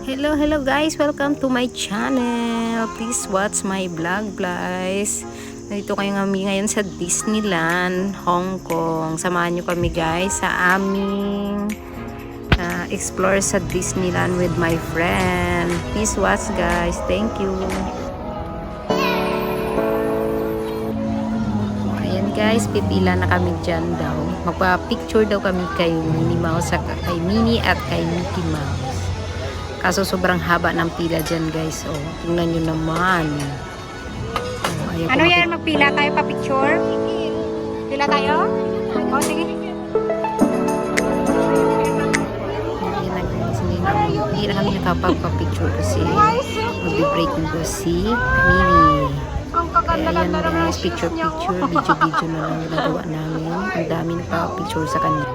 Hello guys, welcome to my channel. Please watch my vlog guys. Nandito kayo ngayon sa Disneyland, Hong Kong. Samahan nyo kami guys sa aming explore sa Disneyland with my friend. Please watch guys. Thank you. Ayan guys, pipila na kami dyan daw. Magpa-picture daw kami kay Minnie Mouse, kay Minnie at kay Mickey Mouse. Kaso sobrang haba ng pila dyan guys. Oh, tingnan nyo naman. Oh, ano yan? Magpila tayo pa picture? Pila tayo? O, sige. Hindi na kami nakapagpa-picture kasi mag-break nito si Minnie. Kaya yan guys, picture, video na lang ginagawa namin. Ang dami nagpa-picture sa kanya.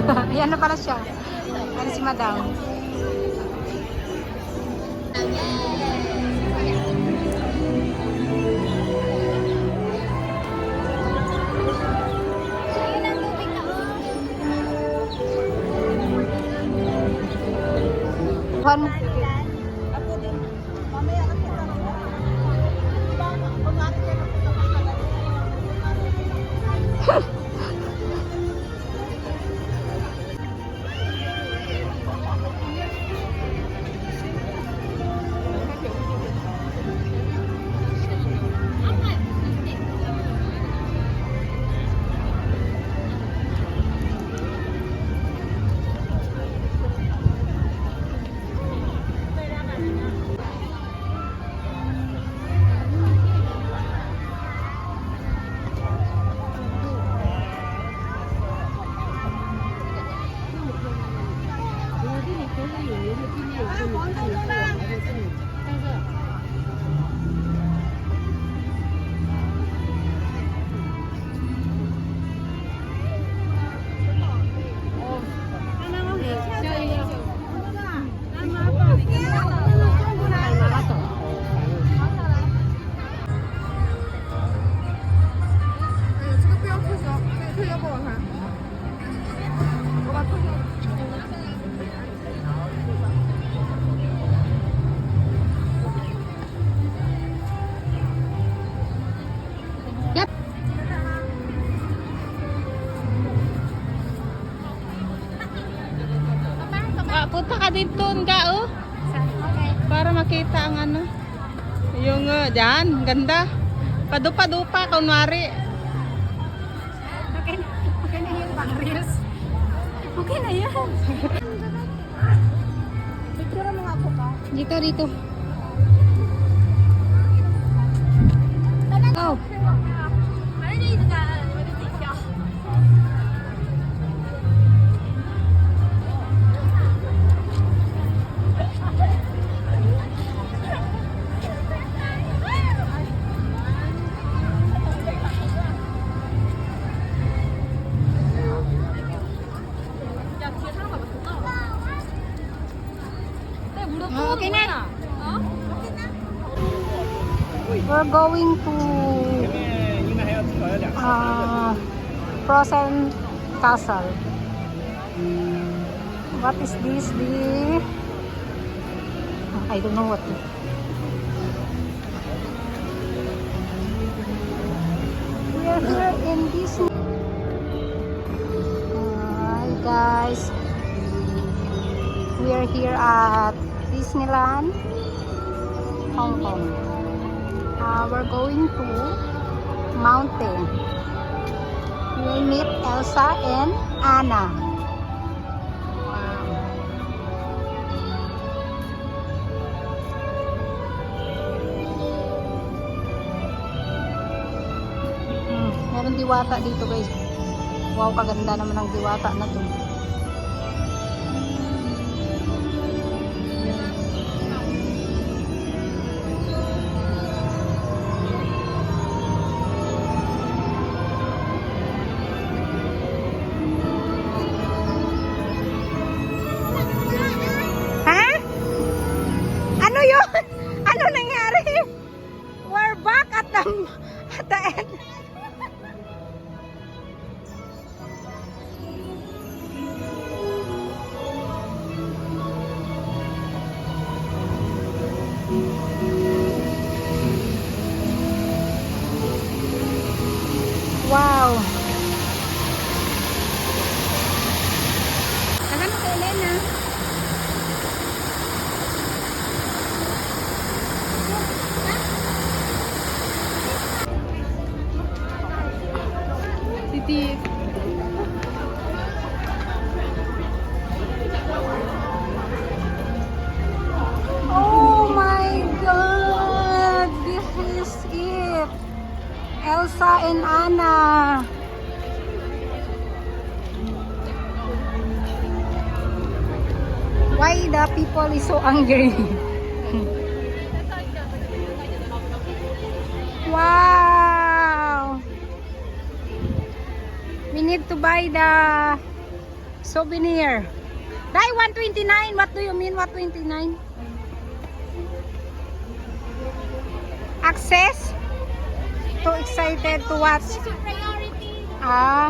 Ayan na pala siya. Ano si Madam? One. Punta ka dito nga oh. Para makita ang ano. Yung dyan, ganda. Padupa-dupa kunwari. Okay na yun, pang reels. Okay na yan. Picture mo nga po ka. Dito. Oh. Okay na. We're going to Frozen Castle. What is this? I don't know what. We are here in Disney. Hi guys. We are here at Disneyland, Hong Kong. We're going to mountain. We'll meet Elsa and Anna. diwata dito guys. Wow, kaganda naman ang diwata na to. Ha? Ano yun? Ano nangyari? We're back at the end. Wow. Tagan mo kay Elena. Titi. Oh my God! This is it! Elsa and Anna! Why the people is so angry? Wow! We need to buy the souvenir. Dai, 129. What do you mean 129? Access? Too excited to watch. Ah.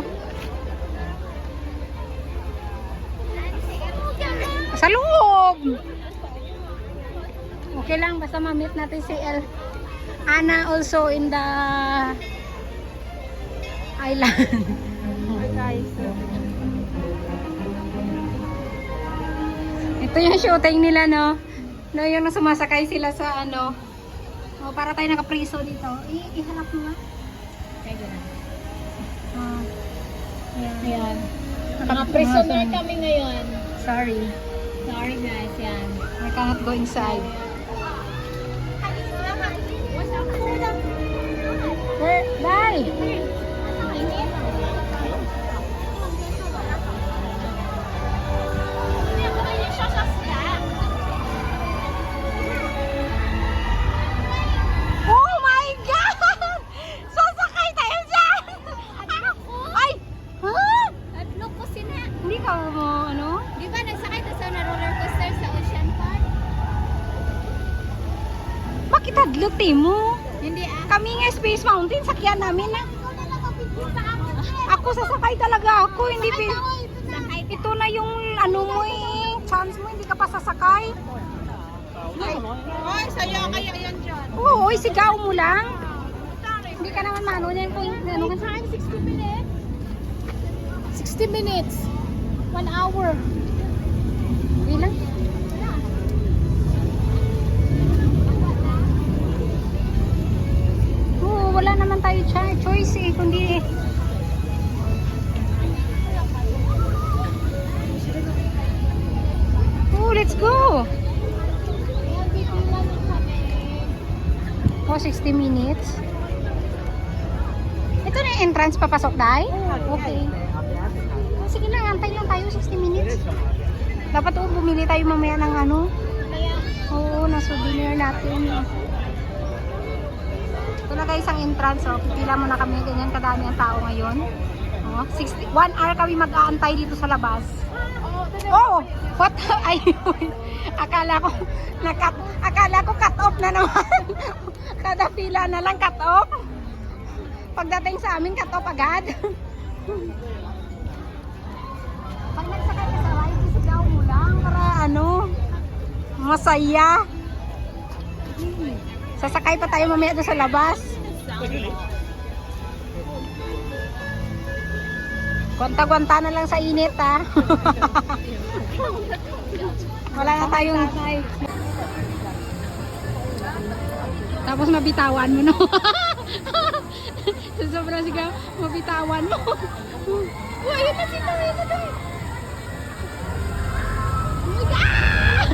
Sa loob. Okay lang, basta ma-meet natin si Anna also in the island. Guys. Ito yung shooting nila, no? No, yung sumasakay sila sa ano. Oh, para tayo nakapriso dito. Ihanap mo nga. Ayan. Naka-prisoner kami ngayon. Sorry. Sorry guys, yan. I cannot go inside. Where? Bye! Oh my God! Sasakay tayo dyan! Ay! Ha? Hindi ka mo, ano? Di ba nagsakay ka sa roller coaster sa Ocean Park? Bakit hadlote mo? Hindi Kami nga Space Mountain, sakyan namin na. Ikaw na nakapipil sa akin. Ako sasakay talaga ako, hindi Sakay pin... ka, oy. Sakay ka. Ito na yung ano mo chance mo, hindi ka pa sasakay. Ay, saya kaya yan dyan. Oo, sigaw mo lang. Hindi ka naman maano yan kung ano ka. Time 60 minutes. 60 minutes. 1 hour. Hindi lang. Oo, wala naman tayo choice eh, kundi oh, let's go. Oh, 60 minutes. Ito na yung entrance papasok, Day? Okay. Oh, sige lang, antay lang tayo 60 minutes. Dapat bumili tayo mamaya ng ano. Oo, na souvenir natin. Ito na guys ang entrance. Oh. Pipila muna kami. Ganyan kadami ang tao ngayon. Oh, 1 hour kami mag-aantay dito sa labas. Oh! What? Ayun. Akala ko cut off na naman. Kada pila na lang cut off. Pagdating sa amin, cut off agad. Pag nagsakay ka sa ride, sigaw mo lang para ano, masaya. Sasakay pa tayo mamaya doon sa labas. Gwanta-gwanta na lang sa init, ha. Wala na tayong... Tapos mabitawan mo, no? Sa sobrang sigaw, mabitawan mo. Oh, ayun na si Toy, ayun na Toy. Oh my God!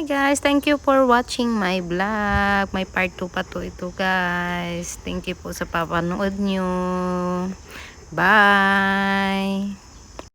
guys. Thank you for watching my vlog. May part 2 pa to ito guys. Thank you po sa papanood nyo. Bye!